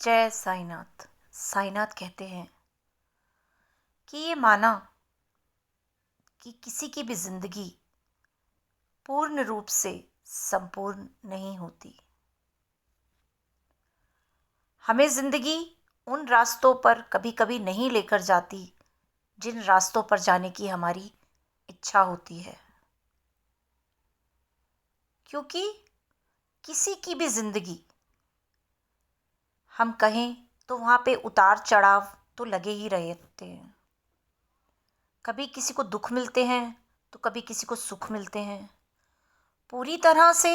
जय साईनाथ। साईनाथ कहते हैं कि ये माना कि किसी की भी जिंदगी पूर्ण रूप से संपूर्ण नहीं होती। हमें जिंदगी उन रास्तों पर कभी कभी नहीं लेकर जाती जिन रास्तों पर जाने की हमारी इच्छा होती है, क्योंकि किसी की भी जिंदगी हम कहें तो वहाँ पे उतार चढ़ाव तो लगे ही रहते हैं। कभी किसी को दुख मिलते हैं तो कभी किसी को सुख मिलते हैं। पूरी तरह से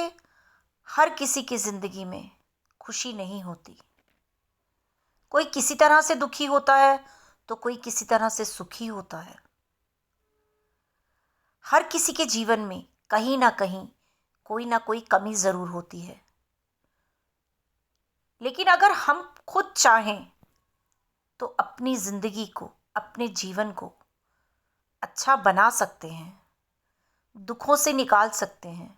हर किसी की जिंदगी में खुशी नहीं होती। कोई किसी तरह से दुखी होता है तो कोई किसी तरह से सुखी होता है। हर किसी के जीवन में कहीं ना कोई कमी जरूर होती है। लेकिन अगर हम खुद चाहें तो अपनी जिंदगी को, अपने जीवन को अच्छा बना सकते हैं, दुखों से निकाल सकते हैं।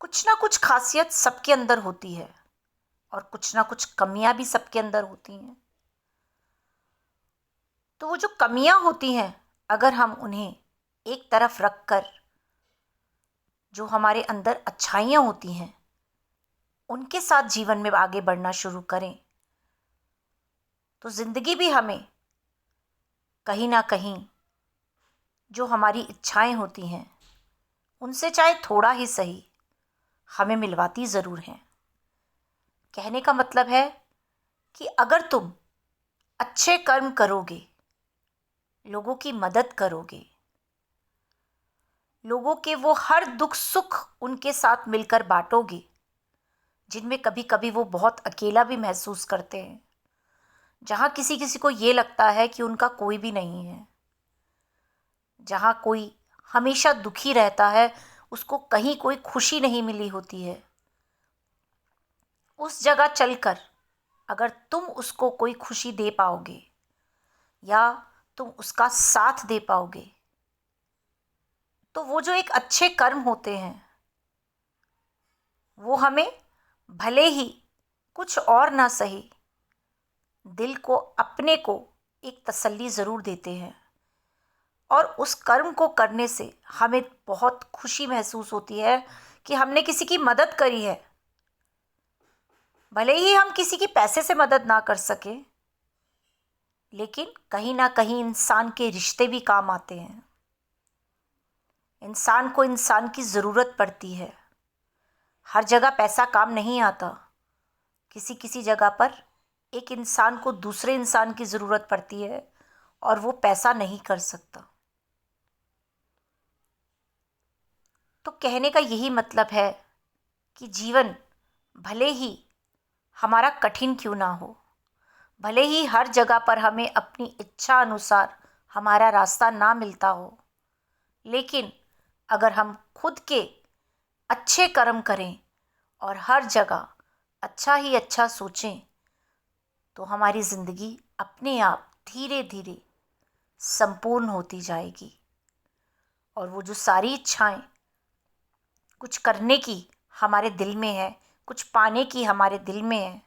कुछ ना कुछ खासियत सबके अंदर होती है और कुछ ना कुछ कमियां भी सबके अंदर होती हैं। तो वो जो कमियां होती हैं, अगर हम उन्हें एक तरफ रखकर जो हमारे अंदर अच्छाइयां होती हैं उनके साथ जीवन में आगे बढ़ना शुरू करें तो जिंदगी भी हमें कहीं ना कहीं जो हमारी इच्छाएं होती हैं उनसे चाहे थोड़ा ही सही हमें मिलवाती ज़रूर हैं। कहने का मतलब है कि अगर तुम अच्छे कर्म करोगे, लोगों की मदद करोगे, लोगों के वो हर दुख सुख उनके साथ मिलकर बांटोगे जिनमें कभी कभी वो बहुत अकेला भी महसूस करते हैं, जहाँ किसी किसी को ये लगता है कि उनका कोई भी नहीं है, जहाँ कोई हमेशा दुखी रहता है, उसको कहीं कोई खुशी नहीं मिली होती है, उस जगह चलकर अगर तुम उसको कोई खुशी दे पाओगे या तुम उसका साथ दे पाओगे तो वो जो एक अच्छे कर्म होते हैं वो हमें भले ही कुछ और ना सही दिल को, अपने को एक तसल्ली ज़रूर देते हैं। और उस कर्म को करने से हमें बहुत खुशी महसूस होती है कि हमने किसी की मदद करी है। भले ही हम किसी की पैसे से मदद ना कर सके, लेकिन कहीं ना कहीं इंसान के रिश्ते भी काम आते हैं। इंसान को इंसान की ज़रूरत पड़ती है। हर जगह पैसा काम नहीं आता। किसी किसी जगह पर एक इंसान को दूसरे इंसान की ज़रूरत पड़ती है और वो पैसा नहीं कर सकता। तो कहने का यही मतलब है कि जीवन भले ही हमारा कठिन क्यों ना हो, भले ही हर जगह पर हमें अपनी इच्छा अनुसार हमारा रास्ता ना मिलता हो, लेकिन अगर हम खुद के अच्छे कर्म करें और हर जगह अच्छा ही अच्छा सोचें तो हमारी ज़िंदगी अपने आप धीरे धीरे संपूर्ण होती जाएगी। और वो जो सारी इच्छाएं कुछ करने की हमारे दिल में है, कुछ पाने की हमारे दिल में है,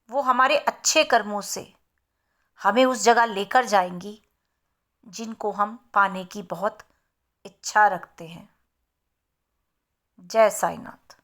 वो हमारे अच्छे कर्मों से हमें उस जगह लेकर जाएंगी जिनको हम पाने की बहुत इच्छा रखते हैं। जय साईनाथ।